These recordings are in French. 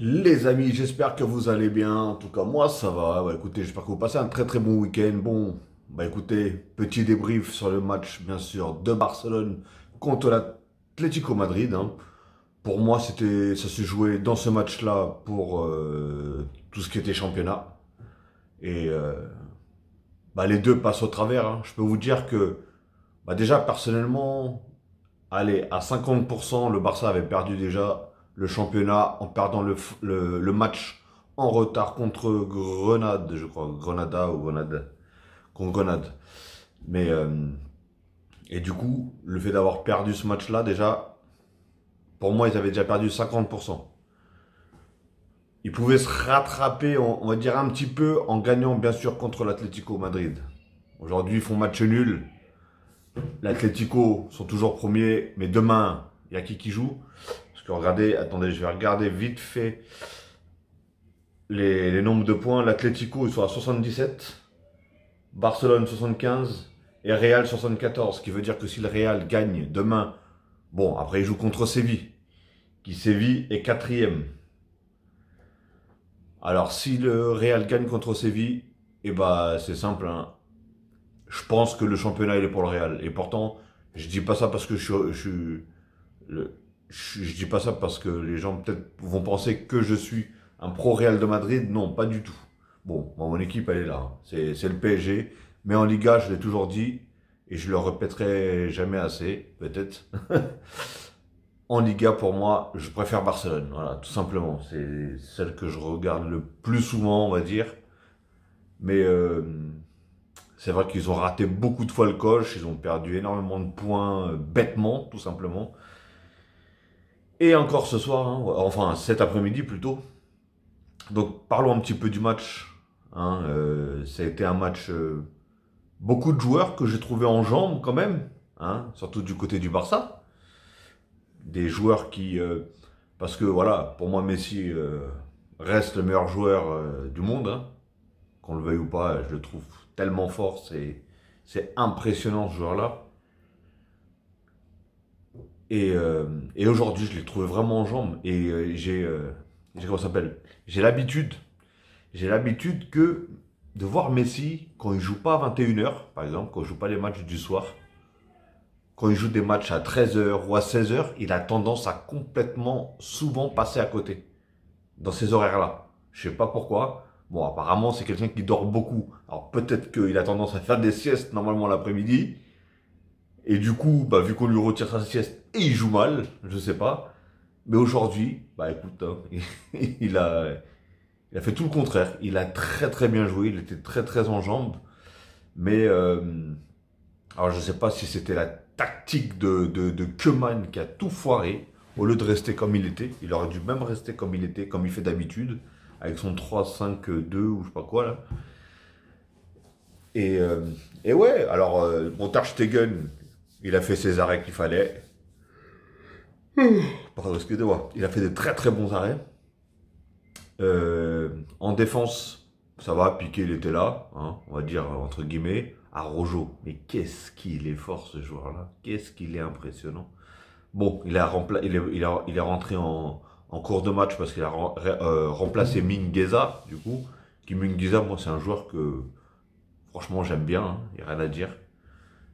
Les amis, j'espère que vous allez bien. En tout cas, moi, ça va. Bah, écoutez, j'espère que vous passez un très très bon week-end. Bon, bah écoutez, petit débrief sur le match, bien sûr, de Barcelone contre l'Atlético Madrid, hein. Pour moi, ça s'est joué dans ce match-là pour tout ce qui était championnat. Et bah, les deux passent au travers, hein. Je peux vous dire que, bah, déjà, personnellement, allez, à 50%, le Barça avait perdu déjà le championnat en perdant le match en retard contre Grenade, je crois. Grenada ou Grenade. Contre Grenade. Mais, et du coup, le fait d'avoir perdu ce match-là, déjà, pour moi, ils avaient déjà perdu 50%. Ils pouvaient se rattraper, on va dire, un petit peu en gagnant, bien sûr, contre l'Atlético Madrid. Aujourd'hui, ils font match nul. L'Atlético sont toujours premiers, mais demain, il y a qui joue? Parce que regardez, attendez, je vais regarder vite fait les nombres de points. L'Atlético, ils sont à 77, Barcelone 75 et Real 74. Ce qui veut dire que si le Real gagne demain, bon, après ils jouent contre Séville, qui Séville est quatrième. Alors si le Real gagne contre Séville, eh ben c'est simple, hein. Je pense que le championnat il est pour le Real. Et pourtant, je dis pas ça parce que je dis pas ça parce que les gens peut-être vont penser que je suis un pro Real de Madrid. Non, pas du tout. Bon, mon équipe elle est là, hein. C'est le PSG. Mais en Liga, je l'ai toujours dit et je le répéterai jamais assez, peut-être. En Liga, pour moi, je préfère Barcelone. Voilà, tout simplement. C'est celle que je regarde le plus souvent, on va dire. Mais c'est vrai qu'ils ont raté beaucoup de fois le coche, ils ont perdu énormément de points bêtement, tout simplement. Et encore ce soir, hein, enfin cet après-midi plutôt. Donc parlons un petit peu du match, hein. Ça a été un match, beaucoup de joueurs que j'ai trouvé en jambes quand même, hein, surtout du côté du Barça. Des joueurs qui, parce que voilà, pour moi Messi reste le meilleur joueur du monde, hein. Qu'on le veuille ou pas, je le trouve tellement fort, c'est impressionnant ce joueur-là. Et aujourd'hui, je l'ai trouvé vraiment en jambes. Et comment ça s'appelle? J'ai l'habitude, j'ai l'habitude que de voir Messi quand il joue pas à 21h, par exemple, quand il joue pas les matchs du soir, quand il joue des matchs à 13h ou à 16h, il a tendance à complètement souvent passer à côté dans ces horaires-là. Je sais pas pourquoi. Bon, apparemment, c'est quelqu'un qui dort beaucoup. Alors peut-être qu'il a tendance à faire des siestes normalement l'après-midi. Et du coup, bah, vu qu'on lui retire sa sieste, et il joue mal, je sais pas. Mais aujourd'hui, bah écoute, hein, il a, il a fait tout le contraire. Il a très très bien joué, il était très très en jambes. Mais alors je sais pas si c'était la tactique de Koeman qui a tout foiré. Au lieu de rester comme il était, il aurait dû même rester comme il était, comme il fait d'habitude, avec son 3-5-2 ou je sais pas quoi là. Et, euh, et ouais, alors mon Ter Stegen, il a fait ses arrêts qu'il fallait. Pardon, excusez-moi. Il a fait de très très bons arrêts. En défense, ça va, Piqué il était là, hein, on va dire entre guillemets. Araujo, mais qu'est-ce qu'il est fort ce joueur-là. Qu'est-ce qu'il est impressionnant. Bon, il est rentré en cours de match parce qu'il a remplacé Mingueza, du coup. Qui Mingueza, moi c'est un joueur que franchement j'aime bien, hein, il n'y a rien à dire.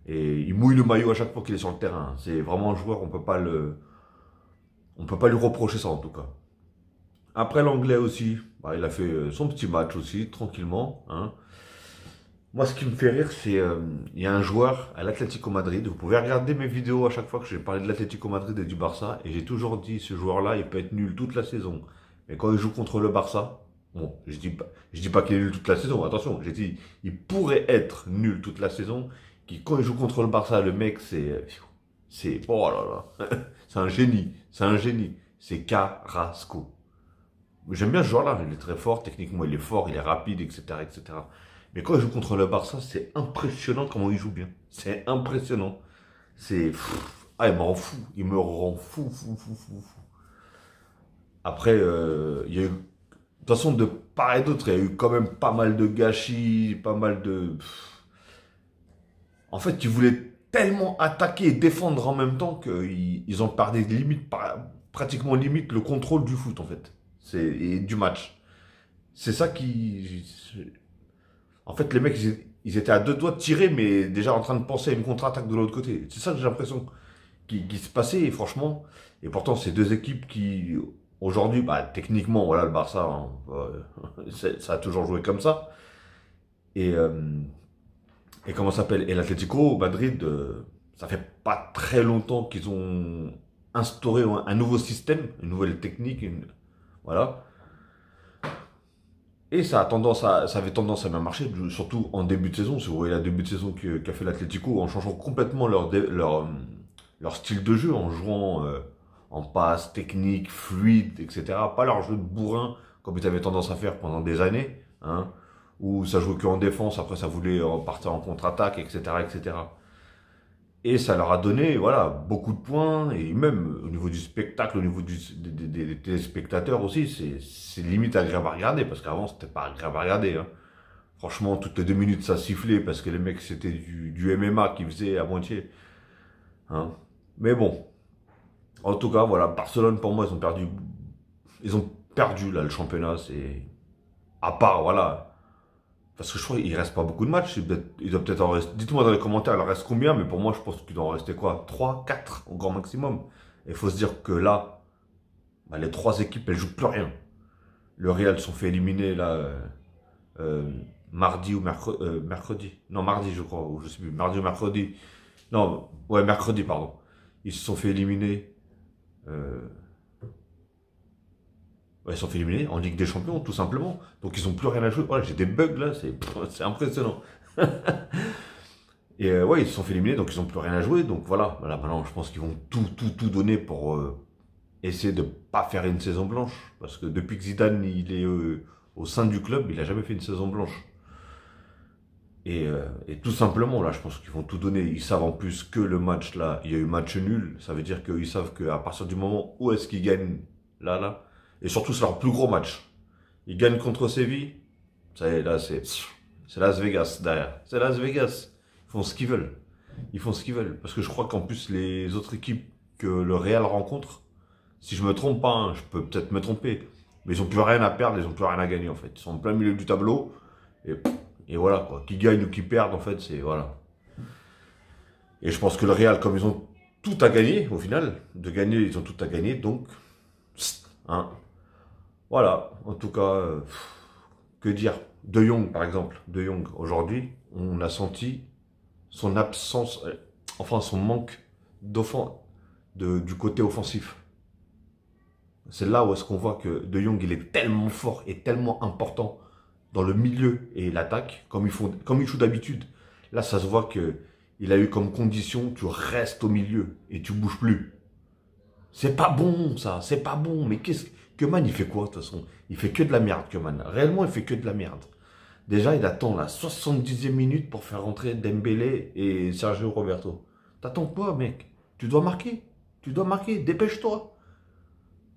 Et il mouille le maillot à chaque fois qu'il est sur le terrain. C'est vraiment un joueur, on peut pas lui reprocher ça en tout cas. Après l'anglais aussi, bah, il a fait son petit match aussi, tranquillement, hein. Moi, ce qui me fait rire, c'est il y a un joueur à l'Atlético Madrid. Vous pouvez regarder mes vidéos à chaque fois que j'ai parlé de l'Atlético Madrid et du Barça. Et j'ai toujours dit, ce joueur-là, il peut être nul toute la saison. Mais quand il joue contre le Barça, bon, je dis pas qu'il est nul toute la saison. Attention, j'ai dit, il pourrait être nul toute la saison. Qui, quand il joue contre le Barça, le mec, oh là là, c'est un génie, c'est un génie. C'est Carrasco. J'aime bien ce joueur-là, il est très fort, techniquement il est fort, il est rapide, etc., etc. Mais quand il joue contre le Barça, c'est impressionnant comment il joue bien. C'est impressionnant. C'est... Ah, il me rend fou. Il me rend fou, fou, fou, fou, fou. Après, il y a eu... De toute façon, de part et d'autre, il y a eu quand même pas mal de gâchis, pas mal de... En fait, ils voulaient tellement attaquer et défendre en même temps qu'ils ont perdu limite, pratiquement limite le contrôle du foot, en fait. et du match. C'est ça qui... En fait, les mecs, ils étaient à deux doigts de tirer, mais déjà en train de penser à une contre-attaque de l'autre côté. C'est ça que j'ai l'impression qui se passait, et franchement. Et pourtant, c'est deux équipes qui, aujourd'hui, bah, techniquement, voilà, le Barça, hein, ça a toujours joué comme ça. Et, euh, et comment ça s'appelle? Et l'Atlético Madrid, ça fait pas très longtemps qu'ils ont instauré un nouveau système, une nouvelle technique, voilà. Et ça avait tendance à bien marcher, surtout en début de saison. Si vous voyez la début de saison qu'a fait l'Atlético, en changeant complètement leur style de jeu, en jouant en passe, technique, fluide, etc. Pas leur jeu de bourrin, comme ils avaient tendance à faire pendant des années, hein, où ça jouait que en défense, après ça voulait partir en contre-attaque, etc., etc. Et ça leur a donné, voilà, beaucoup de points, et même au niveau du spectacle, au niveau des téléspectateurs aussi, c'est limite agréable à regarder, parce qu'avant, c'était pas agréable à regarder, hein. Franchement, toutes les 2 minutes, ça sifflait, parce que les mecs, c'était du MMA qu'ils faisaient à moitié, hein. Mais bon, en tout cas, voilà, Barcelone, pour moi, ils ont perdu, là, le championnat, c'est, à part, voilà, parce que je crois qu'il reste pas beaucoup de matchs. Il doit peut-être en rester. Dites-moi dans les commentaires, il en reste combien, mais pour moi, je pense qu'il doit en rester quoi? 3, 4 au grand maximum. Et il faut se dire que là, bah, les trois équipes, elles jouent plus rien. Le Real se sont fait éliminer là, euh, mardi ou mercredi. Non, mardi, je crois, ou je sais plus, mardi ou mercredi. Non, ouais, mercredi, pardon. Ils se sont fait éliminer. euh, Ouais, ils se sont fait éliminer en Ligue des Champions, tout simplement. Donc ils n'ont plus rien à jouer. Voilà, j'ai des bugs là, c'est impressionnant. Et ouais, ils se sont fait éliminer, donc ils n'ont plus rien à jouer. Donc voilà, maintenant je pense qu'ils vont tout donner pour essayer de pas faire une saison blanche. Parce que depuis que Zidane il est au sein du club, il n'a jamais fait une saison blanche. Et tout simplement, là, je pense qu'ils vont tout donner. Ils savent en plus que le match là, il y a eu match nul. Ça veut dire qu'ils savent qu'à partir du moment où est-ce qu'ils gagnent là, et surtout c'est leur plus gros match. Ils gagnent contre Séville. Ça y est, là, c'est Las Vegas derrière. C'est Las Vegas. Ils font ce qu'ils veulent. Ils font ce qu'ils veulent. Parce que je crois qu'en plus, les autres équipes que le Real rencontre, si je me trompe pas, hein, je peux peut-être me tromper, mais ils ont plus rien à perdre, ils ont plus rien à gagner en fait. Ils sont en plein milieu du tableau. Et voilà quoi. Qui gagne ou qui perdent en fait, c'est voilà. Et je pense que le Real, comme ils ont tout à gagner au final, de gagner, ils ont tout à gagner. Donc, hein, voilà. En tout cas. Que dire? De Jong, par exemple. De Jong, aujourd'hui, on a senti son absence, enfin son manque du côté offensif. C'est là où est-ce qu'on voit que De Jong, il est tellement fort et tellement important dans le milieu et l'attaque, comme il joue d'habitude. Là, ça se voit que il a eu comme condition, tu restes au milieu et tu bouges plus. C'est pas bon, ça, c'est pas bon. Mais Keman, il fait quoi, de toute façon? Il fait que de la merde, Keman. Réellement, il fait que de la merde. Déjà, il attend la 70e minute pour faire rentrer Dembélé et Sergio Roberto. T'attends quoi, mec? Tu dois marquer. Tu dois marquer. Dépêche-toi.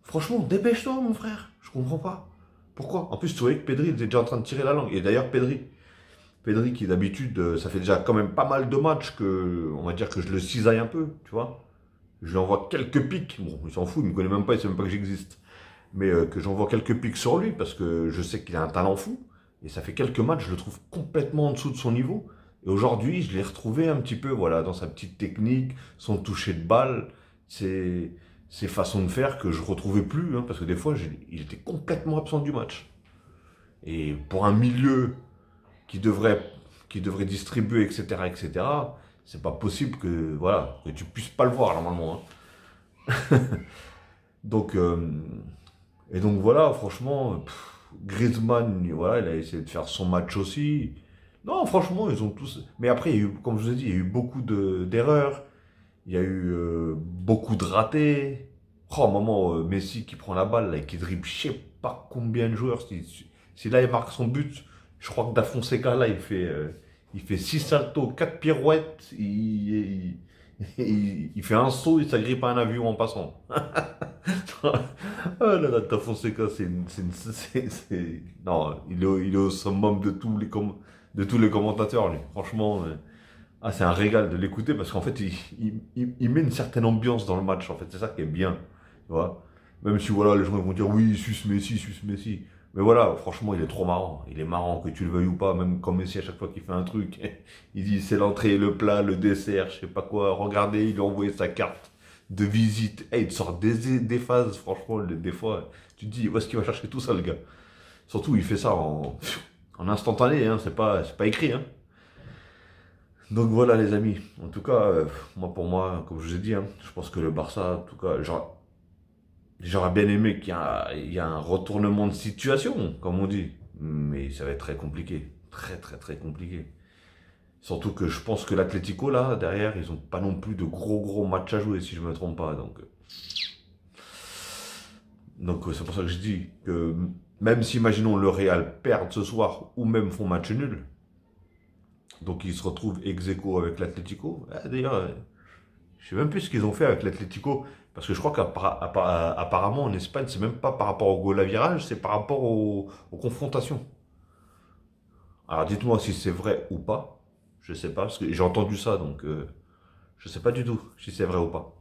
Franchement, dépêche-toi, mon frère. Je comprends pas. Pourquoi? En plus, tu voyais que Pedri était déjà en train de tirer la langue. Et d'ailleurs, Pedri qui d'habitude, ça fait déjà quand même pas mal de matchs que, on va dire que je le cisaille un peu, tu vois. Je lui envoie quelques pics. Bon, il s'en fout, il me connaît même pas, il sait même pas que j'existe. Mais que j'envoie quelques pics sur lui parce que je sais qu'il a un talent fou. Et ça fait quelques matchs, je le trouve complètement en dessous de son niveau. Et aujourd'hui, je l'ai retrouvé un petit peu, voilà, dans sa petite technique, son toucher de balle, ses façons de faire que je retrouvais plus, hein, parce que des fois, il était complètement absent du match. Et pour un milieu qui devrait, qui devrait distribuer, etc., c'est pas possible que, voilà, que tu puisses pas le voir normalement, hein. Donc, et donc voilà, franchement, Griezmann, voilà, il a essayé de faire son match aussi. Non, franchement, ils ont tous. Mais après, il y a eu, comme je vous ai dit, il y a eu beaucoup d'erreurs. Il y a eu beaucoup de ratés. Oh, à un moment, Messi qui prend la balle là, et qui dribble je sais pas combien de joueurs. Si là, il marque son but, je crois que Da Fonseca, là, il fait 6 saltos, 4 pirouettes. Il fait un saut et ça grippe un avion en passant. Ah là là, Da Fonseca, non, il est au summum de de tous les commentateurs, lui. Franchement, ah, c'est un régal de l'écouter parce qu'en fait, il met une certaine ambiance dans le match, en fait. C'est ça qui est bien, tu vois. Même si voilà, les gens ils vont dire oui, sus Messi, sus Messi. Mais voilà, franchement, il est trop marrant. Il est marrant, que tu le veuilles ou pas. Même comme Messi, à chaque fois qu'il fait un truc, il dit c'est l'entrée, le plat, le dessert, je sais pas quoi. Regardez, il lui a envoyé sa carte de visite. Il te sort des phases, franchement, des fois, tu te dis, où est-ce qu'il va chercher tout ça, le gars? Surtout, il fait ça en instantané, hein, c'est pas écrit, hein. Donc voilà, les amis. En tout cas, moi, pour moi, comme je vous ai dit, hein, je pense que le Barça, en tout cas, j'aurais bien aimé il y a un retournement de situation, comme on dit. Mais ça va être très compliqué. Très, très, très compliqué. Surtout que je pense que l'Atlético, là, derrière, ils ont pas non plus de gros matchs à jouer, si je me trompe pas. Donc c'est pour ça que je dis que même si, imaginons, le Real perd ce soir, ou même font match nul, donc ils se retrouvent ex-aequo avec l'Atlético. Ah, d'ailleurs, je sais même plus ce qu'ils ont fait avec l'Atlético. Parce que je crois qu'apparemment en Espagne, c'est même pas par rapport au goal à virage, c'est par rapport aux confrontations. Alors dites-moi si c'est vrai ou pas. Je sais pas, parce que j'ai entendu ça, donc je sais pas du tout si c'est vrai ou pas.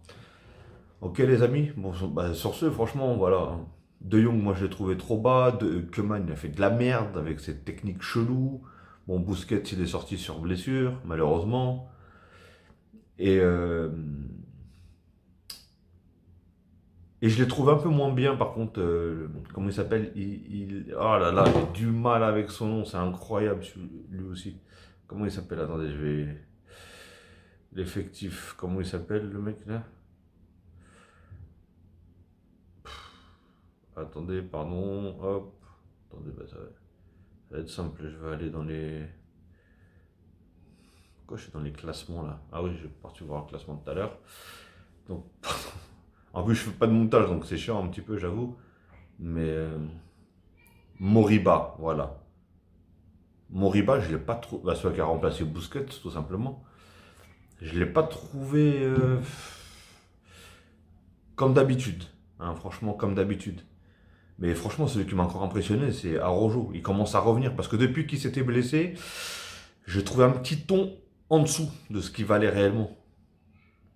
Ok les amis, bon, bah, sur ce, franchement, voilà. De Jong, moi je l'ai trouvé trop bas. Koeman, il a fait de la merde avec ses techniques cheloues. Bon, Busquets, il est sorti sur blessure, malheureusement. Et, euh, Et je l'ai trouvé un peu moins bien, par contre, comment il s'appelle oh là là, j'ai du mal avec son nom, c'est incroyable, lui aussi. Comment il s'appelle? Attendez, je vais... L'effectif, comment il s'appelle, le mec, là? Attendez, pardon, hop. Attendez, bah, ça va être simple, je vais aller dans les... Pourquoi je suis dans les classements, là? Ah oui, j'ai parti voir le classement tout à l'heure. Donc, en plus, je fais pas de montage, donc c'est chiant un petit peu, j'avoue. Mais... Moriba, voilà. Moriba, je l'ai pas trouvé. Bah, celui qui a remplacé Busquets, tout simplement. Je l'ai pas trouvé comme d'habitude. Hein, franchement, comme d'habitude. Mais franchement, celui qui m'a encore impressionné, c'est Araujo. Il commence à revenir. Parce que depuis qu'il s'était blessé, j'ai trouvé un petit ton en dessous de ce qu'il valait réellement.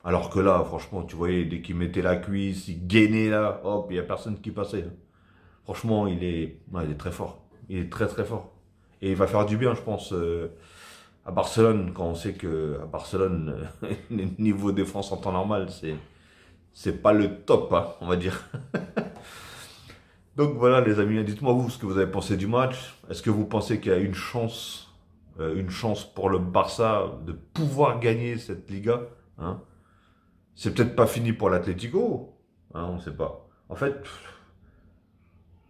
Alors que là, franchement, tu voyais, dès qu'il mettait la cuisse, il gainait là, hop, il n'y a personne qui passait. Franchement, ouais, il est très fort. Il est très très fort. Et il va faire du bien, je pense, à Barcelone, quand on sait que à Barcelone, le niveau défense en temps normal, c'est pas le top, hein, on va dire. Donc voilà, les amis, dites-moi vous ce que vous avez pensé du match. Est-ce que vous pensez qu'il y a une chance pour le Barça de pouvoir gagner cette Liga, hein? C'est peut-être pas fini pour l'Atlético, hein, on ne sait pas. En fait,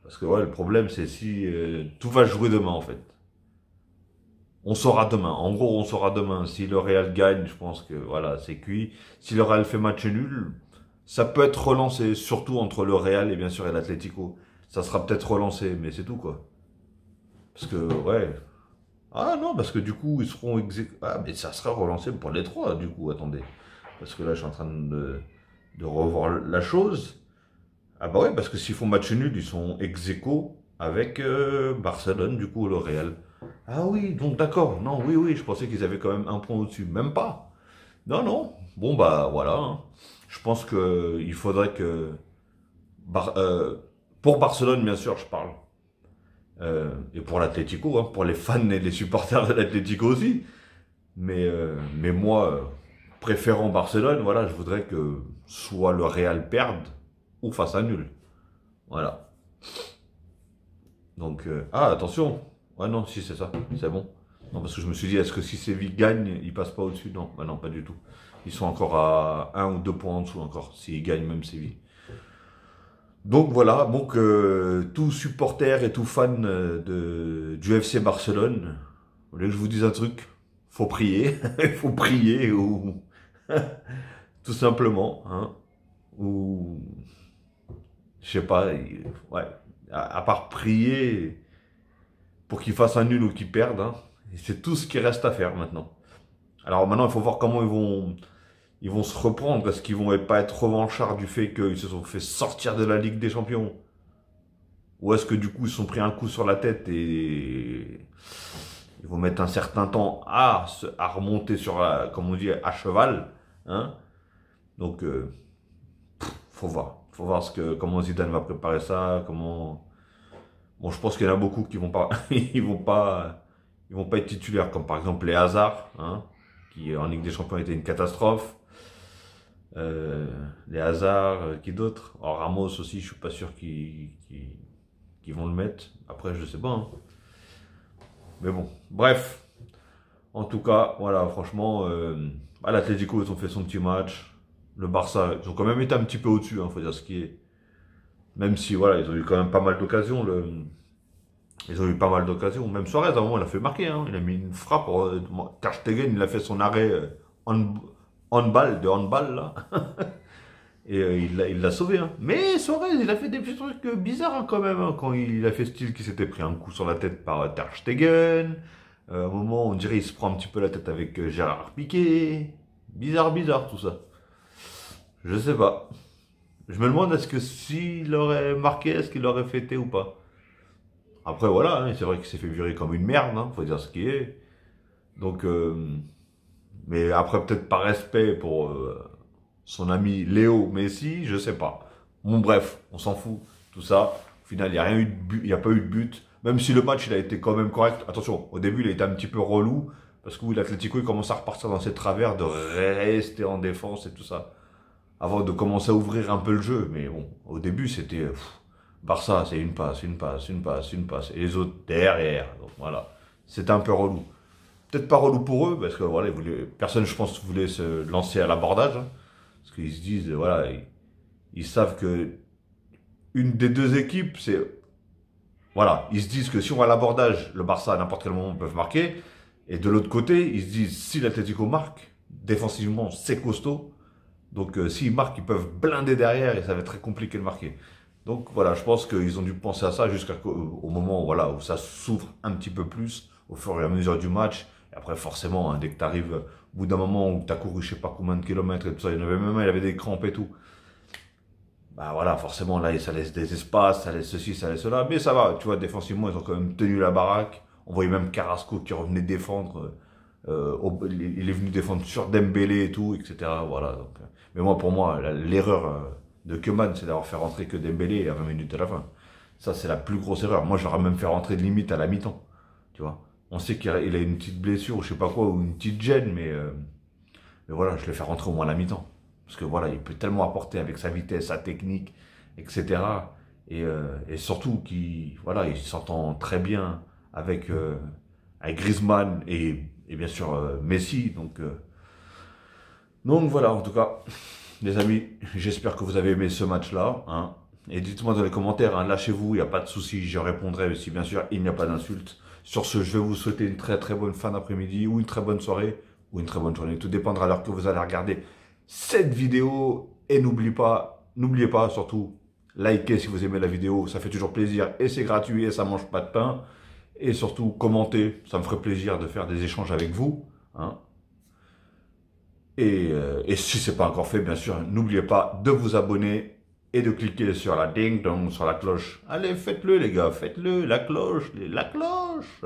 parce que ouais, le problème c'est si tout va jouer demain en fait. On saura demain. En gros, on saura demain. Si le Real gagne, je pense que voilà, c'est cuit. Si le Real fait match nul, ça peut être relancé, surtout entre le Real et bien sûr et l'Atlético. Ça sera peut-être relancé, mais c'est tout quoi. Parce que ouais. Ah non, parce que du coup, ils seront Ah, mais ça sera relancé pour les trois, du coup, attendez. Parce que là, je suis en train de revoir la chose. Ah bah ouais, parce que s'ils font match nul, ils sont ex-aequo avec Barcelone, du coup, le Real. Ah oui, donc d'accord. Non, oui, oui, je pensais qu'ils avaient quand même un point au-dessus. Même pas. Non, non. Bon, bah voilà, hein. Je pense que il faudrait que... pour Barcelone, bien sûr, je parle. Et pour l'Atlético, hein, pour les fans et les supporters de l'Atlético aussi. Mais moi, préférant Barcelone, voilà, je voudrais que soit le Real perde ou fasse un nul. Voilà. Donc, ah, attention. Ouais, non, si, c'est ça. C'est bon. Non, parce que je me suis dit, est-ce que si Séville gagne, ils passent pas au-dessus? Non, bah non, pas du tout. Ils sont encore à un ou 2 points en dessous encore, s'ils gagnent même Séville. Donc voilà, donc tout supporter et tout fan du FC Barcelone, vous voulez que je vous dise un truc? Faut prier, il faut prier ou tout simplement, hein, ou je sais pas, ouais, à part prier pour qu'ils fassent un nul ou qu'ils perdent, hein, c'est tout ce qui reste à faire maintenant. Alors maintenant, il faut voir comment ils vont se reprendre. Est-ce qu'ils vont pas être revanchards du fait qu'ils se sont fait sortir de la Ligue des Champions? Ou est-ce que du coup, ils se sont pris un coup sur la tête et ils vont mettre un certain temps à remonter sur, comme on dit, à cheval, hein? Donc, faut voir. Faut voir comment Zidane va préparer ça, comment... Bon, je pense qu'il y en a beaucoup qui vont pas, ils vont pas être titulaires, comme par exemple les Hazard, hein, qui en Ligue des Champions était une catastrophe. Les Hazard, qui d'autres? Alors, Ramos aussi, je suis pas sûr qu'ils vont le mettre. Après, je sais pas, hein. Mais bon, bref. En tout cas, voilà, franchement, l'Atlético, ils ont fait son petit match. Le Barça, ils ont quand même été un petit peu au-dessus, hein, faut dire ce qui est. Même si, voilà, ils ont eu quand même pas mal d'occasions. Ils ont eu pas mal d'occasions. Même Suarez, à un moment, il a fait marquer, hein. Il a mis une frappe. Ter Stegen, il a fait son arrêt handball, là. Et il l'a sauvé, hein. Mais Suarez, il a fait des petits trucs bizarres, hein, quand même, hein, quand il a fait style qu'il s'était pris un coup sur la tête par Ter Stegen. À un moment, on dirait qu'il se prend un petit peu la tête avec Gérard Piqué. Bizarre, bizarre, tout ça. Je sais pas. Je me demande, est-ce que s'il aurait marqué, est-ce qu'il l'aurait fêté ou pas? Après, voilà, hein, c'est vrai qu'il s'est fait virer comme une merde, hein, faut dire ce qui est. Donc, mais après, peut-être par respect pour son ami Léo Messi, je sais pas. Bon, bref, on s'en fout, tout ça. Au final, il n'y a rien eu de but, il n'y a pas eu de but. Même si le match, il a été quand même correct. Attention, au début, il a été un petit peu relou. Parce que oui, l'Atlético, il commence à repartir dans ses travers de rester en défense et tout ça. Avant de commencer à ouvrir un peu le jeu. Mais bon, au début, c'était... Barça, c'est une passe, une passe, une passe, une passe. Et les autres derrière. Donc voilà, c'était un peu relou. Peut-être pas relou pour eux, parce que voilà, personne, je pense, voulait se lancer à l'abordage. Hein, parce qu'ils se disent, voilà, ils savent que une des deux équipes, c'est... Voilà, ils se disent que si on va à l'abordage, le Barça, à n'importe quel moment, peuvent marquer. Et de l'autre côté, ils se disent, si l'Atlético marque, défensivement, c'est costaud. Donc s'ils marquent, ils peuvent blinder derrière et ça va être très compliqué de marquer. Donc voilà, je pense qu'ils ont dû penser à ça jusqu'au moment voilà, où ça s'ouvre un petit peu plus au fur et à mesure du match. Et après, forcément, hein, dès que tu arrives au bout d'un moment où tu as couru je sais pas combien de kilomètres et tout ça, il y en avait même un, il avait des crampes et tout. Bah voilà, forcément, là, ça laisse des espaces, ça laisse ceci, ça laisse cela. Mais ça va, tu vois, défensivement, ils ont quand même tenu la baraque. On voyait même Carrasco qui revenait défendre. Il est venu défendre sur Dembélé et tout, etc. Voilà. Donc, mais moi, pour moi, l'erreur de Koeman, c'est d'avoir fait rentrer que Dembélé à 20 minutes à la fin. Ça, c'est la plus grosse erreur. Moi, je l'aurais même fait rentrer de limite à la mi-temps. Tu vois. On sait qu'il a une petite blessure ou je sais pas quoi, ou une petite gêne, mais voilà, je l'ai fait rentrer au moins à la mi-temps. Parce que voilà, il peut tellement apporter avec sa vitesse, sa technique, etc. Et surtout qu'il voilà, il s'entend très bien avec Griezmann et bien sûr Messi. Donc voilà, en tout cas, les amis, j'espère que vous avez aimé ce match-là. Hein. Et dites-moi dans les commentaires, hein, lâchez-vous, il n'y a pas de souci, je répondrai si bien sûr il n'y a pas d'insulte. Sur ce, je vais vous souhaiter une très très bonne fin d'après-midi ou une très bonne soirée ou une très bonne journée. Tout dépendra de l'heure que vous allez regarder cette vidéo. Et n'oubliez pas surtout, likez si vous aimez la vidéo, ça fait toujours plaisir et c'est gratuit et ça mange pas de pain. Et surtout, commentez, ça me ferait plaisir de faire des échanges avec vous. Hein. Et si ce n'est pas encore fait, bien sûr, n'oubliez pas de vous abonner et de cliquer sur la ding-dong, sur la cloche. Allez, faites-le les gars, faites-le, la cloche, la cloche.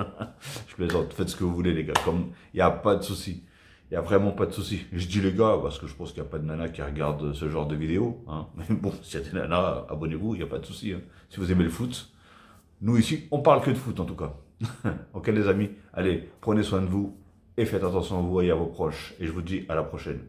Je plaisante, faites ce que vous voulez les gars, comme il n'y a pas de souci. Il n'y a vraiment pas de souci. Je dis les gars, parce que je pense qu'il n'y a pas de nanas qui regardent ce genre de vidéos. Hein. Mais bon, s'il y a des nanas, abonnez-vous, il n'y a pas de souci. Hein. Si vous aimez le foot, nous ici, on parle que de foot en tout cas. Ok les amis, allez, prenez soin de vous et faites attention à vous et à vos proches. Et je vous dis à la prochaine.